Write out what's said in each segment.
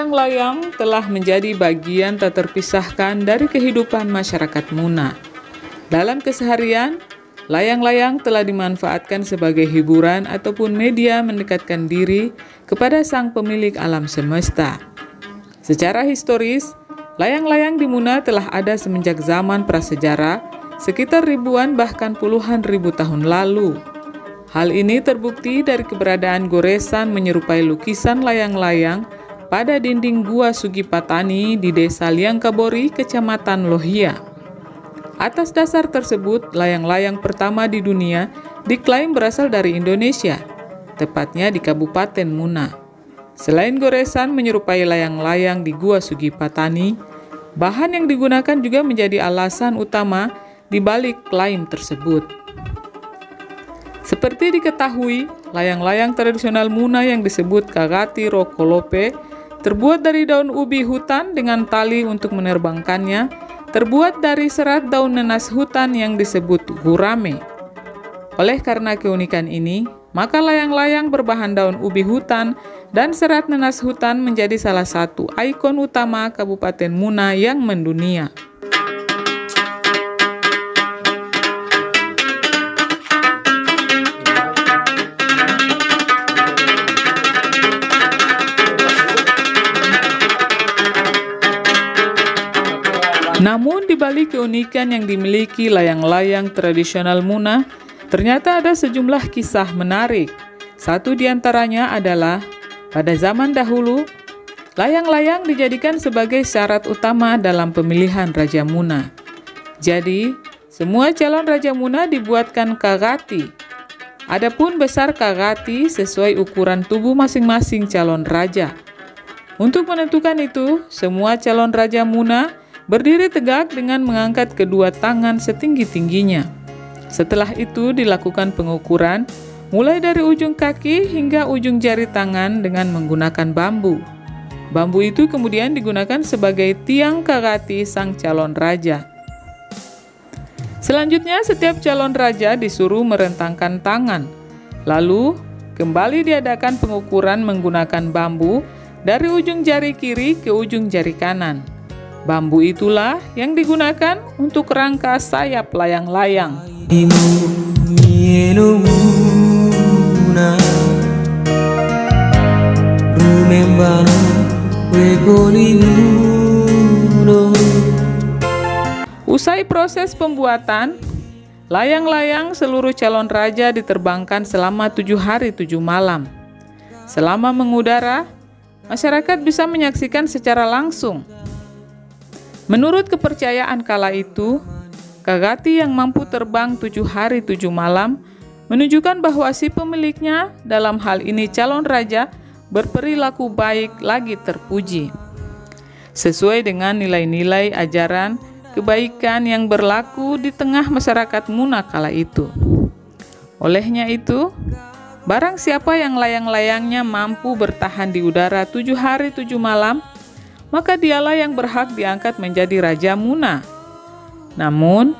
Layang-layang telah menjadi bagian tak terpisahkan dari kehidupan masyarakat Muna. Dalam keseharian, layang-layang telah dimanfaatkan sebagai hiburan ataupun media mendekatkan diri kepada sang pemilik alam semesta. Secara historis, layang-layang di Muna telah ada semenjak zaman prasejarah, sekitar ribuan bahkan puluhan ribu tahun lalu. Hal ini terbukti dari keberadaan goresan menyerupai lukisan layang-layang pada dinding Gua Sugipatani di Desa Liangkabori, Kecamatan Lohia. Atas dasar tersebut, layang-layang pertama di dunia diklaim berasal dari Indonesia, tepatnya di Kabupaten Muna. Selain goresan menyerupai layang-layang di Gua Sugipatani, bahan yang digunakan juga menjadi alasan utama di balik klaim tersebut. Seperti diketahui, layang-layang tradisional Muna yang disebut Kagati Rokolope terbuat dari daun ubi hutan dengan tali untuk menerbangkannya, terbuat dari serat daun nanas hutan yang disebut gurame. Oleh karena keunikan ini, maka layang-layang berbahan daun ubi hutan dan serat nanas hutan menjadi salah satu ikon utama Kabupaten Muna yang mendunia. Namun di balik keunikan yang dimiliki layang-layang tradisional Muna, ternyata ada sejumlah kisah menarik. Satu di antaranya adalah, pada zaman dahulu, layang-layang dijadikan sebagai syarat utama dalam pemilihan Raja Muna. Jadi, semua calon Raja Muna dibuatkan kagati. Adapun besar kagati sesuai ukuran tubuh masing-masing calon raja. Untuk menentukan itu, semua calon Raja Muna berdiri tegak dengan mengangkat kedua tangan setinggi-tingginya. Setelah itu dilakukan pengukuran mulai dari ujung kaki hingga ujung jari tangan dengan menggunakan bambu. Bambu itu kemudian digunakan sebagai tiang kagati sang calon raja. Selanjutnya setiap calon raja disuruh merentangkan tangan. Lalu kembali diadakan pengukuran menggunakan bambu dari ujung jari kiri ke ujung jari kanan. Bambu itulah yang digunakan untuk rangka sayap layang-layang. Usai proses pembuatan, layang-layang seluruh calon raja diterbangkan selama 7 hari 7 malam. Selama mengudara, masyarakat bisa menyaksikan secara langsung. Menurut kepercayaan kala itu, kagati yang mampu terbang 7 hari 7 malam menunjukkan bahwa si pemiliknya, dalam hal ini calon raja, berperilaku baik lagi terpuji. Sesuai dengan nilai-nilai ajaran kebaikan yang berlaku di tengah masyarakat Muna kala itu. Olehnya itu, barang siapa yang layang-layangnya mampu bertahan di udara 7 hari 7 malam, maka dialah yang berhak diangkat menjadi Raja Muna. Namun,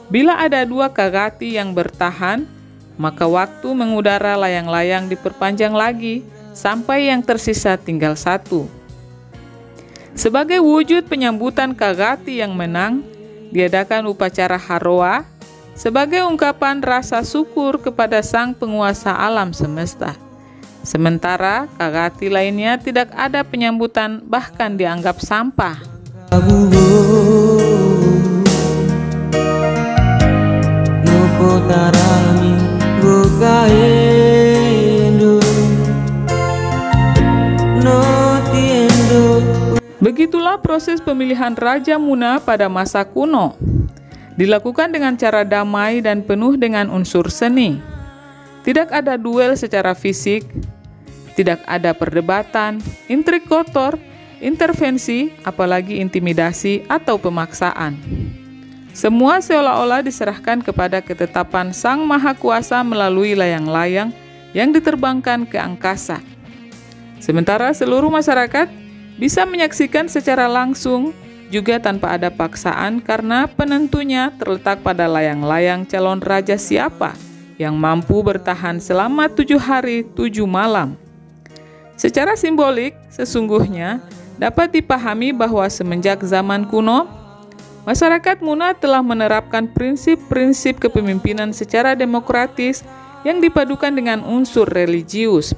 bila ada 2 kagati yang bertahan, maka waktu mengudara layang-layang diperpanjang lagi sampai yang tersisa tinggal 1. Sebagai wujud penyambutan kagati yang menang, diadakan upacara haroa sebagai ungkapan rasa syukur kepada sang penguasa alam semesta. Sementara kagati lainnya tidak ada penyambutan, bahkan dianggap sampah. Begitulah proses pemilihan Raja Muna pada masa kuno. Dilakukan dengan cara damai dan penuh dengan unsur seni. Tidak ada duel secara fisik, tidak ada perdebatan, intrik kotor, intervensi, apalagi intimidasi atau pemaksaan. Semua seolah-olah diserahkan kepada ketetapan Sang Maha Kuasa melalui layang-layang yang diterbangkan ke angkasa. Sementara seluruh masyarakat bisa menyaksikan secara langsung juga tanpa ada paksaan karena penentunya terletak pada layang-layang calon raja siapa yang mampu bertahan selama 7 hari 7 malam. Secara simbolik, sesungguhnya dapat dipahami bahwa semenjak zaman kuno, masyarakat Muna telah menerapkan prinsip-prinsip kepemimpinan secara demokratis yang dipadukan dengan unsur religius,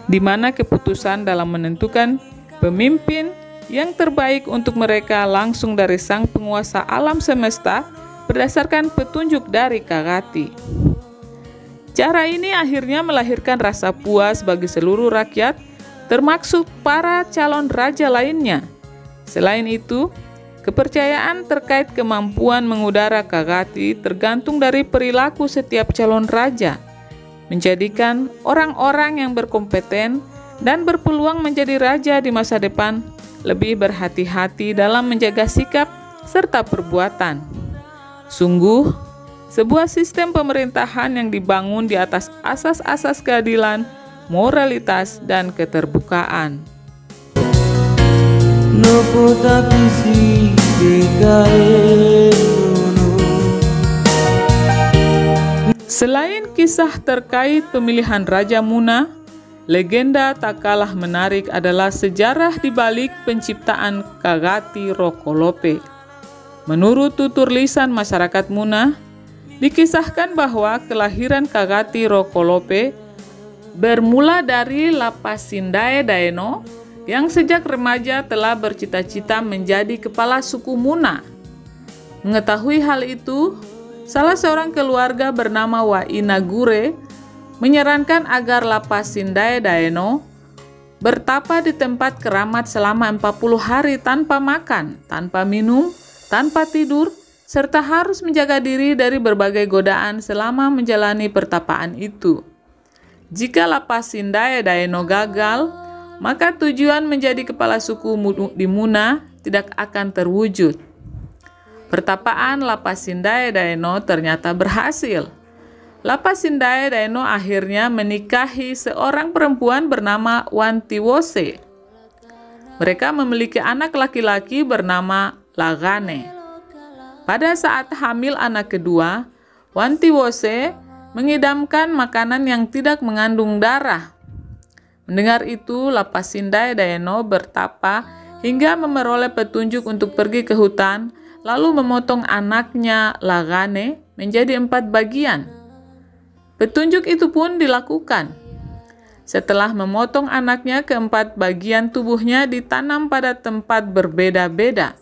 di mana keputusan dalam menentukan pemimpin yang terbaik untuk mereka langsung dari sang penguasa alam semesta berdasarkan petunjuk dari Kagati. Cara ini akhirnya melahirkan rasa puas bagi seluruh rakyat, termasuk para calon raja lainnya. Selain itu, kepercayaan terkait kemampuan mengudara Kagati tergantung dari perilaku setiap calon raja, menjadikan orang-orang yang berkompeten dan berpeluang menjadi raja di masa depan lebih berhati-hati dalam menjaga sikap serta perbuatan. Sungguh, sebuah sistem pemerintahan yang dibangun di atas asas-asas keadilan, moralitas, dan keterbukaan. Selain kisah terkait pemilihan Raja Muna, legenda tak kalah menarik adalah sejarah di balik penciptaan Kagati Rokolope. Menurut tutur lisan masyarakat Muna, dikisahkan bahwa kelahiran Kagati Rokolope bermula dari Lapasindae Daeno yang sejak remaja telah bercita-cita menjadi kepala suku Muna. Mengetahui hal itu, salah seorang keluarga bernama Wainagure menyarankan agar Lapasindae Daeno bertapa di tempat keramat selama 40 hari tanpa makan, tanpa minum, tanpa tidur, serta harus menjaga diri dari berbagai godaan selama menjalani pertapaan itu. Jika Lapasindae Daeno gagal, maka tujuan menjadi kepala suku di Muna tidak akan terwujud. Pertapaan Lapasindae Daeno ternyata berhasil. Lapasindae Daeno akhirnya menikahi seorang perempuan bernama Wantiwose. Mereka memiliki anak laki-laki bernama Lagane. Pada saat hamil anak kedua, Wantiwose mengidamkan makanan yang tidak mengandung darah. Mendengar itu, Lapasindae Daeno bertapa hingga memperoleh petunjuk untuk pergi ke hutan, lalu memotong anaknya Lagane menjadi 4 bagian. Petunjuk itu pun dilakukan. Setelah memotong anaknya ke 4 bagian, tubuhnya ditanam pada tempat berbeda-beda.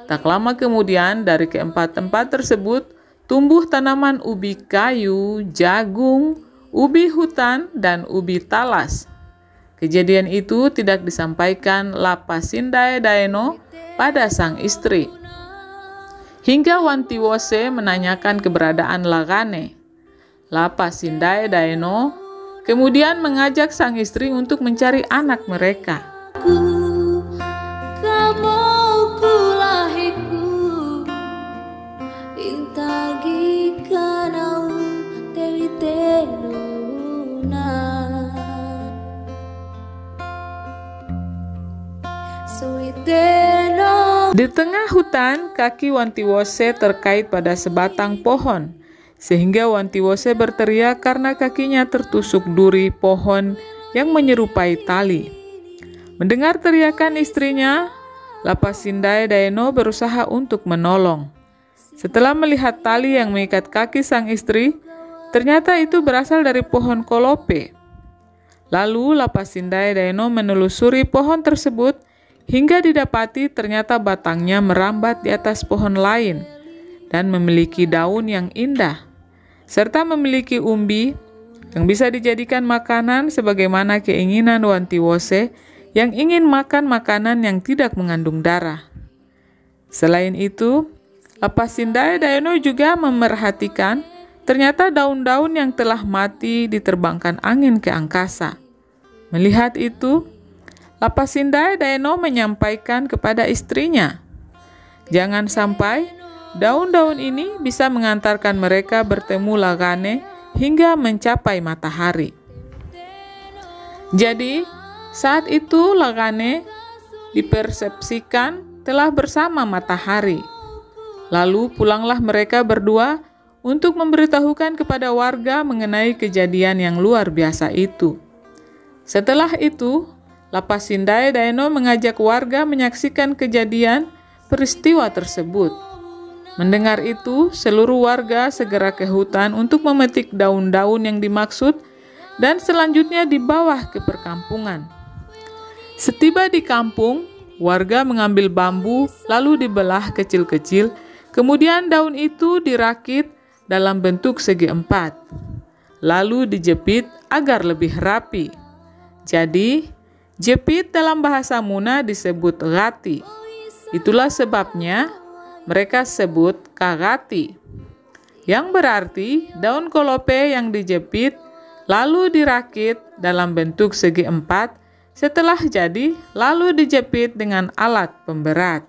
Tak lama kemudian, dari keempat tempat tersebut, tumbuh tanaman ubi kayu, jagung, ubi hutan, dan ubi talas. Kejadian itu tidak disampaikan Lapasindae Daeno pada sang istri. Hingga Wantiwose menanyakan keberadaan Lagane. Lapasindae Daeno kemudian mengajak sang istri untuk mencari anak mereka. Di tengah hutan, kaki Wantiwose terkait pada sebatang pohon, sehingga Wantiwose berteriak karena kakinya tertusuk duri pohon yang menyerupai tali. Mendengar teriakan istrinya, Lapasindae Daeno berusaha untuk menolong. Setelah melihat tali yang mengikat kaki sang istri, ternyata itu berasal dari pohon kolope. Lalu Lapasindae Daeno menelusuri pohon tersebut hingga didapati ternyata batangnya merambat di atas pohon lain dan memiliki daun yang indah, serta memiliki umbi yang bisa dijadikan makanan sebagaimana keinginan Wantiwose yang ingin makan makanan yang tidak mengandung darah. Selain itu, Lapasindae Daeno juga memerhatikan ternyata daun-daun yang telah mati diterbangkan angin ke angkasa. Melihat itu, Lapasindae Daeno menyampaikan kepada istrinya, "Jangan sampai daun-daun ini bisa mengantarkan mereka bertemu Lagane hingga mencapai matahari." Jadi, saat itu Lagane dipersepsikan telah bersama matahari. Lalu pulanglah mereka berdua untuk memberitahukan kepada warga mengenai kejadian yang luar biasa itu. Setelah itu, Lapasindai Daeno mengajak warga menyaksikan kejadian peristiwa tersebut. Mendengar itu, seluruh warga segera ke hutan untuk memetik daun-daun yang dimaksud dan selanjutnya dibawa ke perkampungan. Setiba di kampung, warga mengambil bambu lalu dibelah kecil-kecil, kemudian daun itu dirakit dalam bentuk segi empat, lalu dijepit agar lebih rapi. Jadi, jepit dalam bahasa Muna disebut rati. Itulah sebabnya mereka sebut kagati, yang berarti daun kolope yang dijepit lalu dirakit dalam bentuk segi empat, setelah jadi lalu dijepit dengan alat pemberat.